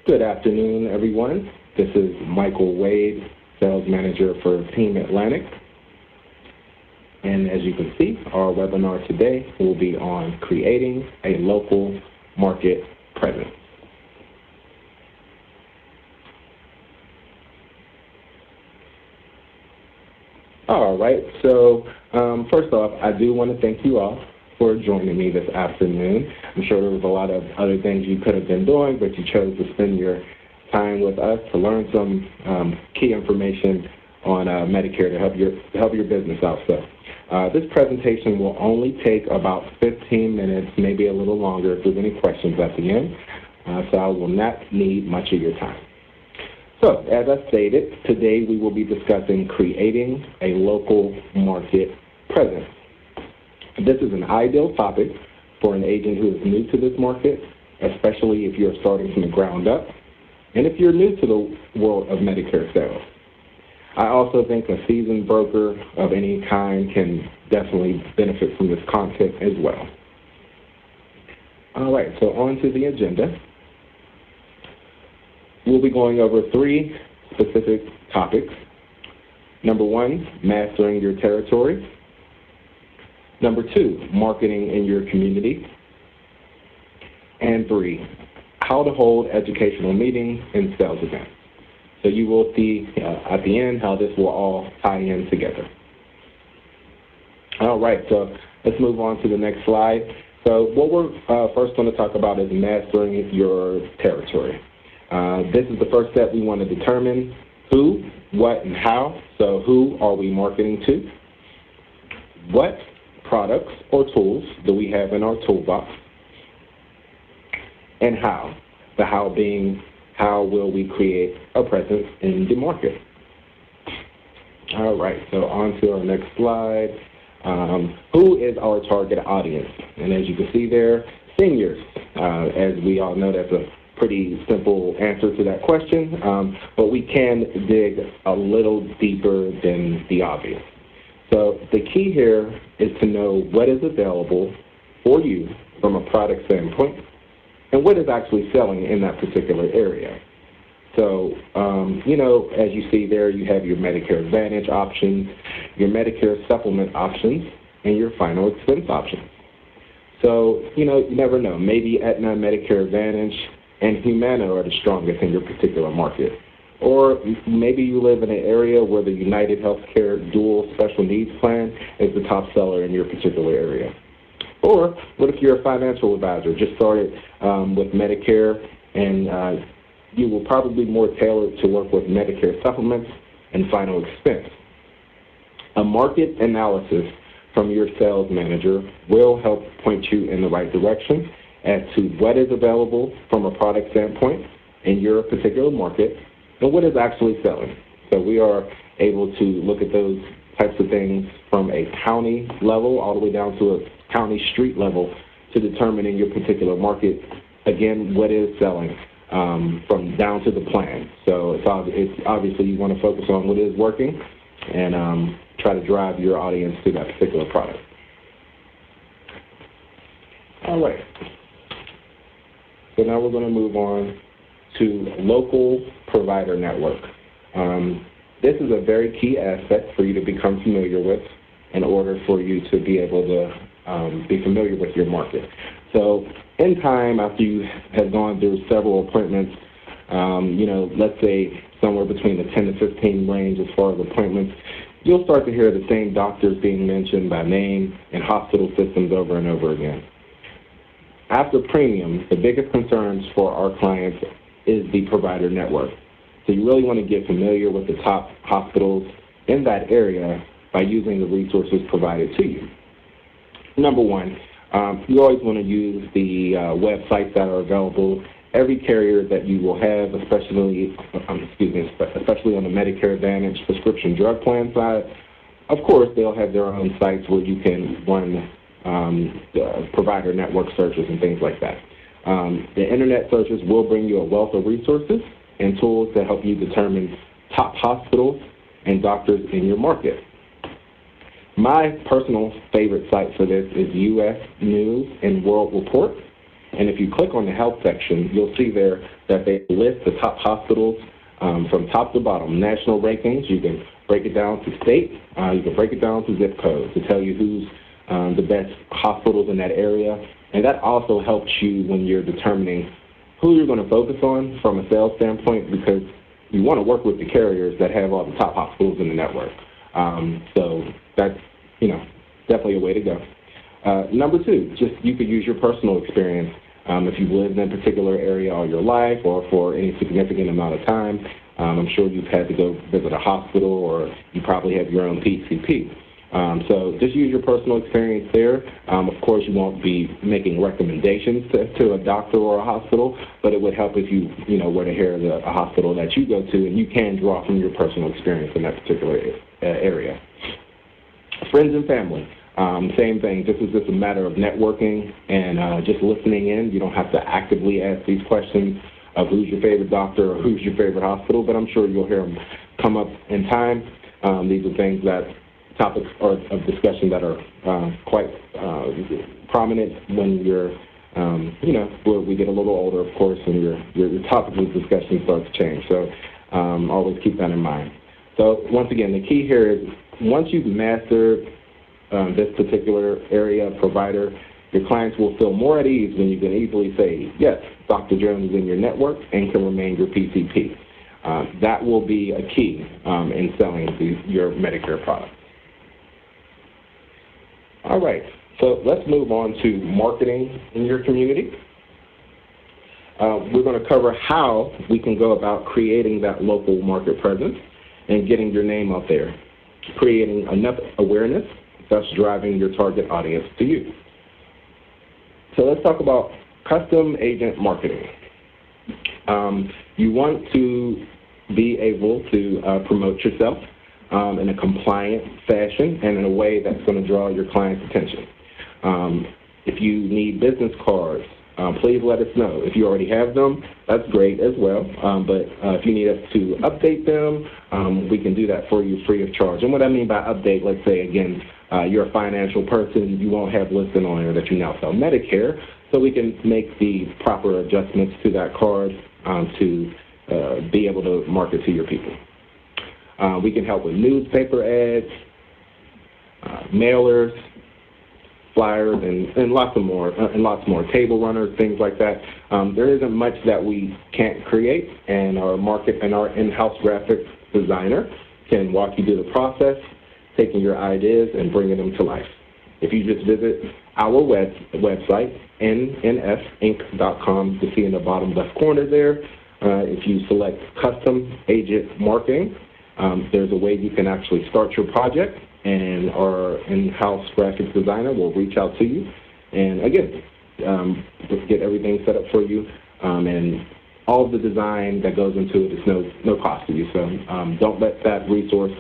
Good afternoon, everyone. This is Michael Wade, Sales Manager for Team Atlantic. And as you can see, our webinar today will be on creating a local market presence. All right, so first off, I do want to thank you all for joining me this afternoon. I'm sure there was a lot of other things you could have been doing, but you chose to spend your time with us to learn some key information on Medicare to help your business out. So this presentation will only take about 15 minutes, maybe a little longer if there's any questions at the end. So I will not need much of your time. So as I stated, today we will be discussing creating a local market presence. This is an ideal topic for an agent who is new to this market, especially if you're starting from the ground up, and if you're new to the world of Medicare sales. I also think a seasoned broker of any kind can definitely benefit from this content as well. All right, so on to the agenda. We'll be going over 3 specific topics. Number 1, mastering your territory. Number 2, marketing in your community. And 3, how to hold educational meetings and sales events. So you will see at the end how this will all tie in together. All right, so let's move on to the next slide. So what we're first going to talk about is mastering your territory. This is the first step. We want to determine who, what, and how. So who are we marketing to? What products or tools do we have in our toolbox? And how? The how being, how will we create a presence in the market? All right, so on to our next slide. Who is our target audience? And as you can see there, seniors. As we all know, that's a pretty simple answer to that question, but we can dig a little deeper than the obvious. So the key here is to know what is available for you from a product standpoint and what is actually selling in that particular area. So, as you see there, you have your Medicare Advantage options, your Medicare Supplement options, and your final expense options. So, you never know. Maybe Aetna, Medicare Advantage, and Humana are the strongest in your particular market. Or maybe you live in an area where the United Healthcare Dual Special Needs Plan is the top seller in your particular area. Or what if you're a financial advisor, just started with Medicare, and you will probably be more tailored to work with Medicare supplements and final expense. A market analysis from your sales manager will help point you in the right direction as to what is available from a product standpoint in your particular market and what is actually selling. So we are able to look at those types of things from a county level all the way down to a county street level to determine in your particular market, again, what is selling from down to the plan. So it's obviously you want to focus on what is working and try to drive your audience to that particular product. All right. So now we're going to move on to local provider network. This is a very key aspect for you to become familiar with in order for you to be able to be familiar with your market. So in time, after you have gone through several appointments, let's say somewhere between the 10 to 15 range as far as appointments, you'll start to hear the same doctors being mentioned by name and hospital systems over and over again. After premium, the biggest concerns for our clients is the provider network. So you really want to get familiar with the top hospitals in that area by using the resources provided to you. Number 1, you always want to use the websites that are available. Every carrier that you will have, especially on the Medicare Advantage prescription drug plan side, of course, they'll have their own sites where you can run provider network searches and things like that. The internet searches will bring you a wealth of resources and tools to help you determine top hospitals and doctors in your market. My personal favorite site for this is U.S. News and World Report. And if you click on the health section, you'll see there that they list the top hospitals from top to bottom, national rankings. You can break it down to state. You can break it down to zip code to tell you who's the best hospitals in that area. And that also helps you when you're determining who you're going to focus on from a sales standpoint, because you want to work with the carriers that have all the top hospitals in the network. So that's, definitely a way to go. Number two, just you could use your personal experience. If you've lived in a particular area all your life or for any significant amount of time, I'm sure you've had to go visit a hospital, or you probably have your own PCP. So just use your personal experience there. Of course, you won't be making recommendations to a doctor or a hospital, but it would help if you, were to hear a hospital that you go to, and you can draw from your personal experience in that particular area. Friends and family, same thing. This is just a matter of networking and just listening in. You don't have to actively ask these questions of who's your favorite doctor or who's your favorite hospital, but I'm sure you'll hear them come up in time. These are things topics of discussion that are quite prominent when you're, we get a little older, of course, and your topics of discussion start to change. So always keep that in mind. So once again, the key here is once you've mastered this particular area of provider, your clients will feel more at ease when you can easily say, yes, Dr. Jones is in your network and can remain your PCP. That will be a key in selling your Medicare product. All right, so let's move on to marketing in your community. We're going to cover how we can go about creating that local market presence and getting your name out there, creating enough awareness, thus driving your target audience to you. So let's talk about custom agent marketing. You want to be able to promote yourself in a compliant fashion and in a way that's going to draw your client's attention. If you need business cards, please let us know. If you already have them, that's great as well. But if you need us to update them, we can do that for you free of charge. And what I mean by update, let's say, again, you're a financial person, you won't have listed on there that you now sell Medicare, so we can make the proper adjustments to that card to be able to market to your people. We can help with newspaper ads, mailers, flyers, and lots more, table runners, things like that. There isn't much that we can't create, and our in-house graphic designer can walk you through the process, taking your ideas and bringing them to life. If you just visit our website, nnsinc.com, you see in the bottom left corner there, if you select custom agent marketing, there's a way you can actually start your project, and our in-house graphic designer will reach out to you. And again, just get everything set up for you, and all of the design that goes into it is no cost to you. So don't let that resource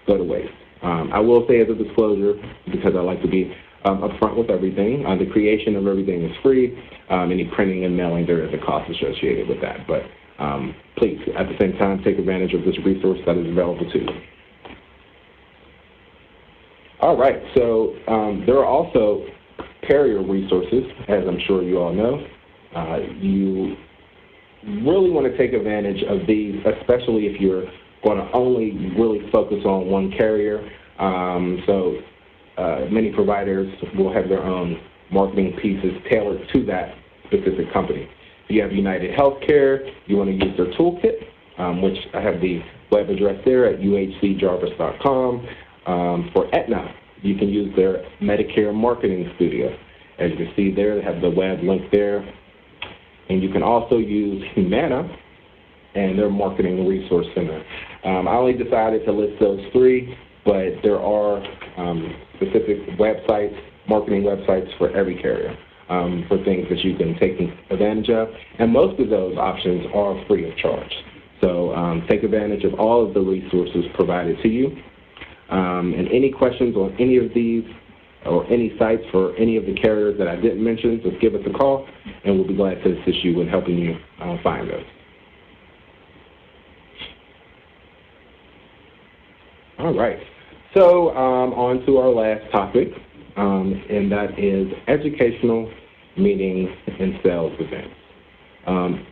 go to waste. I will say as a disclosure, because I like to be upfront with everything, the creation of everything is free. Any printing and mailing, there is a cost associated with that. But please, at the same time, take advantage of this resource that is available to you. All right, so there are also carrier resources, as I'm sure you all know. You really want to take advantage of these, especially if you're going to only really focus on one carrier. Many providers will have their own marketing pieces tailored to that specific company. If you have United Healthcare, you want to use their toolkit, which I have the web address there at uhcjarvis.com. For Aetna, you can use their Medicare Marketing Studio. As you can see there, they have the web link there. And you can also use Humana and their Marketing Resource Center. I only decided to list those three, but there are specific websites, marketing websites for every carrier for things that you can take advantage of. And most of those options are free of charge. So take advantage of all of the resources provided to you. And any questions on any of these or any sites for any of the carriers that I didn't mention, just give us a call, and we'll be glad to assist you in helping you find those. All right, so on to our last topic, and that is educational meetings, and sales events.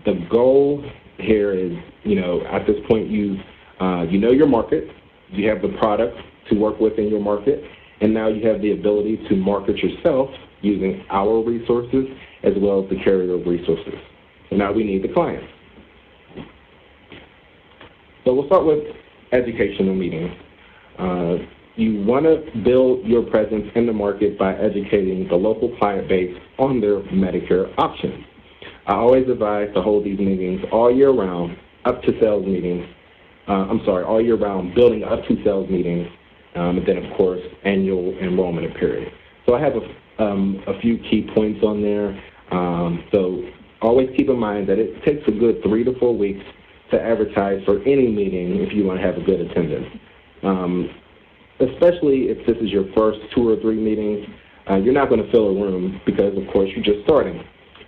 The goal here is, at this point you know your market, you have the product to work with in your market, and now you have the ability to market yourself using our resources as well as the carrier resources. So now we need the clients. So we'll start with educational meetings. You want to build your presence in the market by educating the local client base on their Medicare options. I always advise to hold these meetings all year round, up to sales meetings. All year round, building up to sales meetings, and then, of course, annual enrollment period. So I have a few key points on there. So always keep in mind that it takes a good 3 to 4 weeks to advertise for any meeting if you want to have a good attendance. Especially if this is your first 2 or 3 meetings, you're not going to fill a room because, of course, you're just starting.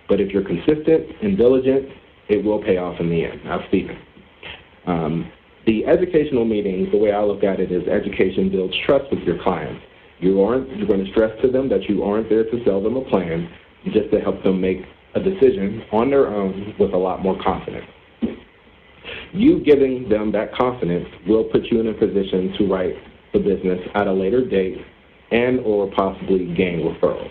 But if you're consistent and diligent, it will pay off in the end. Now, Stephen. The educational meetings, the way I look at it is education builds trust with your clients. You're going to stress to them that you aren't there to sell them a plan, just to help them make a decision on their own with a lot more confidence. You giving them that confidence will put you in a position to write the business at a later date and or possibly gain referrals.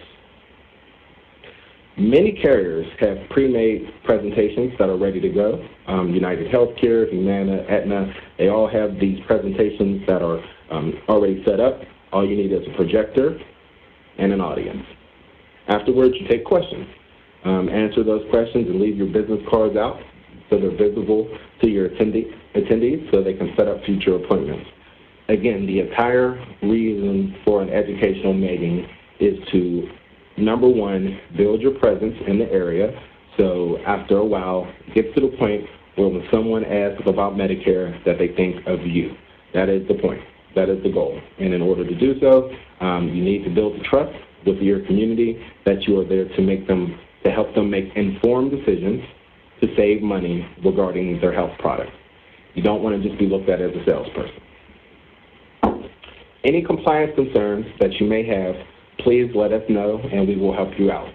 Many carriers have pre-made presentations that are ready to go. United Healthcare, Humana, Aetna, they all have these presentations that are already set up. All you need is a projector and an audience. Afterwards, you take questions. Answer those questions and leave your business cards out so they're visible to your attendees so they can set up future appointments. Again, the entire reason for an educational meeting is to, number one, build your presence in the area. So after a while, it gets to the point where when someone asks about Medicare, that they think of you. That is the point. That is the goal. And in order to do so, you need to build the trust with your community that you are there to help them make informed decisions to save money regarding their health product. You don't want to just be looked at as a salesperson. Any compliance concerns that you may have, please let us know and we will help you out.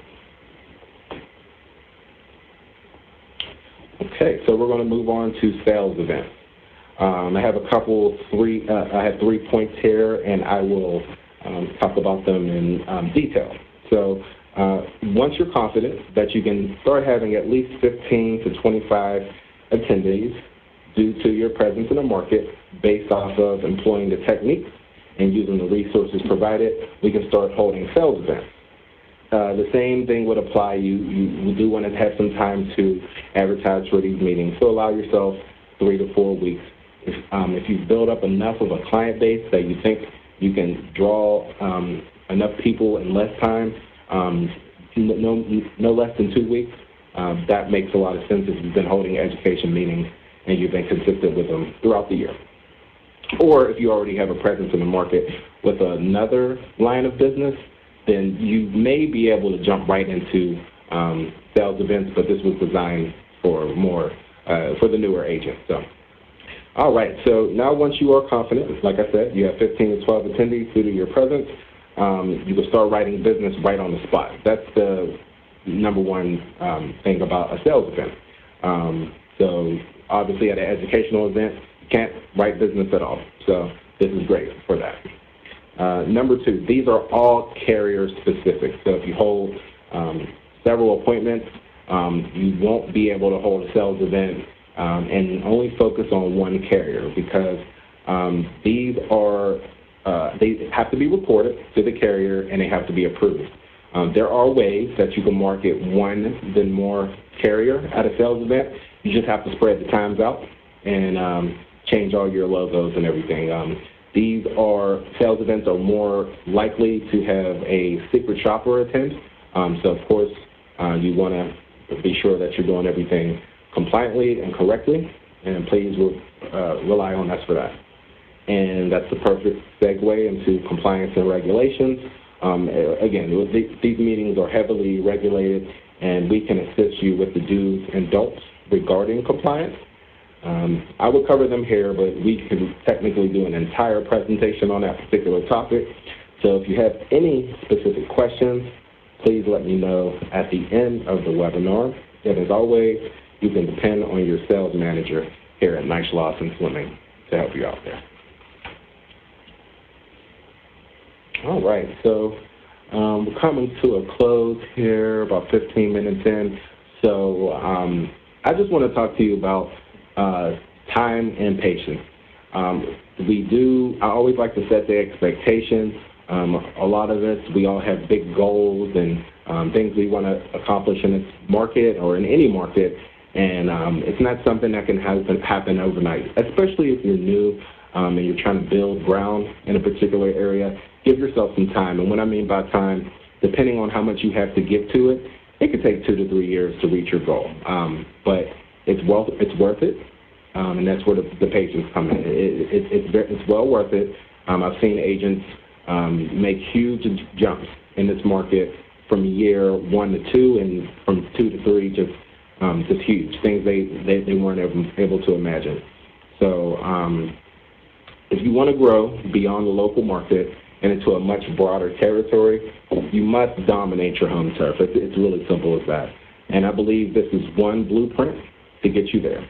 Okay, so we're going to move on to sales events. I have I have 3 points here, and I will talk about them in detail. So once you're confident that you can start having at least 15 to 25 attendees due to your presence in the market based off of employing the techniques and using the resources provided, we can start holding sales events. The same thing would apply. You do want to have some time to advertise for these meetings. So allow yourself 3 to 4 weeks. If you build up enough of a client base that you think you can draw enough people in less time, no less than 2 weeks, that makes a lot of sense if you've been holding education meetings and you've been consistent with them throughout the year. Or if you already have a presence in the market with another line of business, then you may be able to jump right into sales events, but this was designed for for the newer agents. So, all right, so now once you are confident, like I said, you have 15 to 12 attendees due to your presence, you can start writing business right on the spot. That's the number one thing about a sales event. So obviously at an educational event, you can't write business at all. So this is great for that. Number 2, these are all carrier specific. So if you hold several appointments, you won't be able to hold a sales event and only focus on one carrier because these are, they have to be reported to the carrier and they have to be approved. There are ways that you can market one then more carrier at a sales event. You just have to spread the times out and change all your logos and everything. Sales events are more likely to have a secret shopper attend. So of course, you want to be sure that you're doing everything compliantly and correctly, and please rely on us for that. And that's the perfect segue into compliance and regulations. Again, these meetings are heavily regulated, and we can assist you with the do's and don'ts regarding compliance. I would cover them here, but we could technically do an entire presentation on that particular topic. So if you have any specific questions, please let me know at the end of the webinar. And as always, you can depend on your sales manager here at Knight Schlosson Swimming to help you out there. All right, so we're coming to a close here, about 15 minutes in. So I just want to talk to you about time and patience. I always like to set the expectations. A lot of us, we all have big goals and things we want to accomplish in this market or in any market, and it's not something that can happen overnight, especially if you're new and you're trying to build ground in a particular area. Give yourself some time, and what I mean by time, depending on how much you have to give to it, it could take 2 to 3 years to reach your goal, but it's worth it, and that's where the patience come in. It's well worth it. I've seen agents make huge jumps in this market from year 1 to 2, and from 2 to 3, just huge things they weren't able to imagine. So if you want to grow beyond the local market and into a much broader territory, you must dominate your home turf. It's really simple as that. And I believe this is one blueprint to get you there.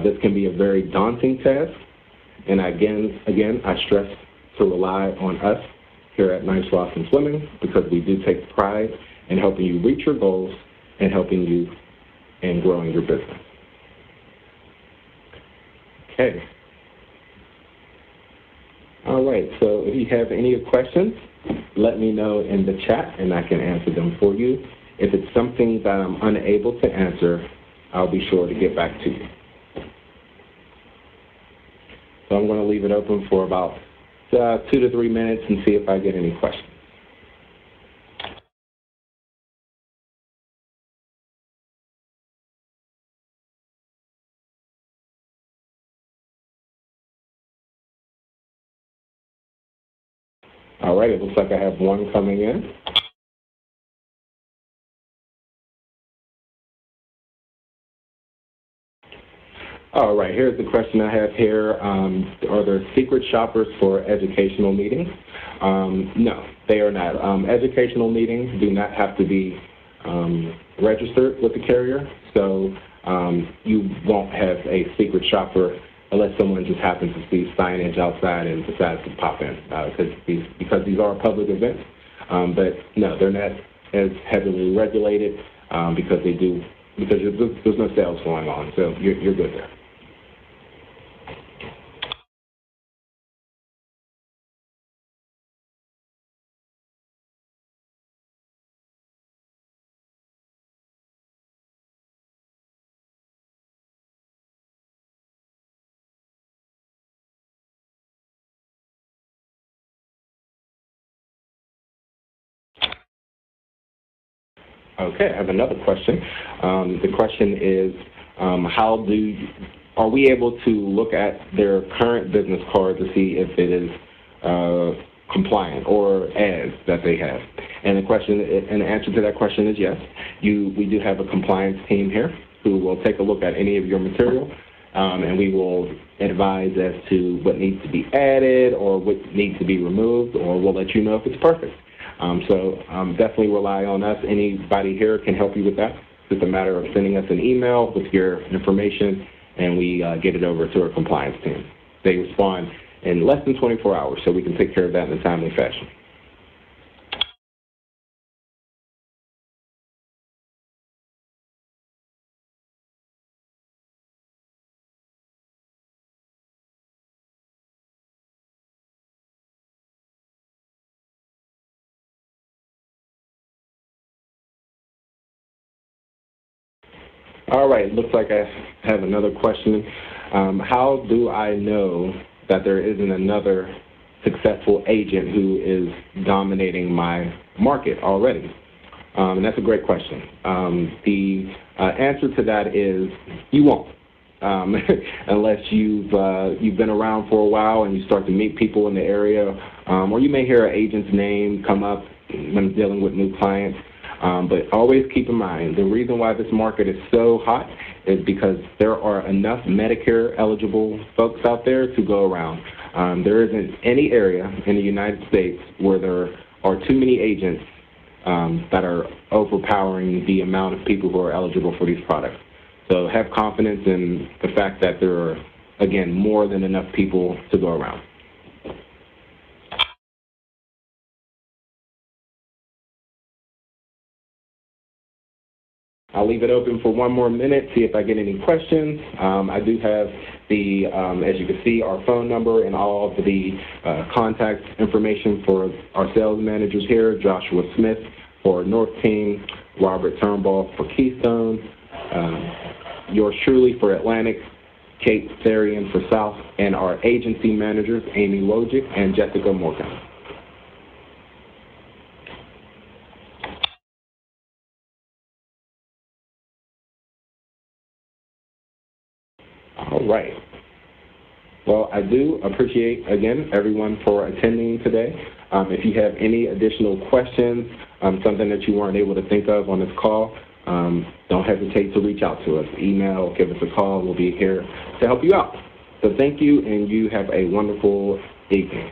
This can be a very daunting task, and again, I stress to rely on us here at Knight Schlosson Swimming, because we do take pride in helping you reach your goals and helping you in growing your business. Okay. All right, so if you have any questions, let me know in the chat and I can answer them for you. If it's something that I'm unable to answer, I'll be sure to get back to you. So I'm going to leave it open for about 2 to 3 minutes and see if I get any questions. All right, it looks like I have one coming in. All right, here's the question I have here. Are there secret shoppers for educational meetings? No, they are not. Educational meetings do not have to be registered with the carrier, so you won't have a secret shopper unless someone just happens to see signage outside and decides to pop in, because these are public events. But no, they're not as heavily regulated because there's no sales going on, so you're good there. Okay, I have another question. The question is, are we able to look at their current business card to see if it is compliant or ads that they have? And the answer to that question is yes. We do have a compliance team here who will take a look at any of your material, and we will advise as to what needs to be added or what needs to be removed, or we'll let you know if it's perfect. So definitely rely on us. Anybody here can help you with that. It's just a matter of sending us an email with your information, and we get it over to our compliance team. They respond in less than 24 hours, so we can take care of that in a timely fashion. All right, looks like I have another question. How do I know that there isn't another successful agent who is dominating my market already? And that's a great question. The answer to that is you won't, unless you've been around for a while and you start to meet people in the area, or you may hear an agent's name come up when dealing with new clients. But always keep in mind, the reason why this market is so hot is because there are enough Medicare-eligible folks out there to go around. There isn't any area in the United States where there are too many agents that are overpowering the amount of people who are eligible for these products. So have confidence in the fact that there are, again, more than enough people to go around. I'll leave it open for one more minute, see if I get any questions. I do have the, as you can see, our phone number and all of the contact information for our sales managers here, Joshua Smith for North Team, Robert Turnbull for Keystone, yours truly for Atlantic, Kate Therian for South, and our agency managers, Amy Wojcik and Jessica Morgan. All right. Well, I do appreciate, again, everyone for attending today. If you have any additional questions, something that you weren't able to think of on this call, don't hesitate to reach out to us. Email, give us a call. We'll be here to help you out. So thank you, and you have a wonderful evening.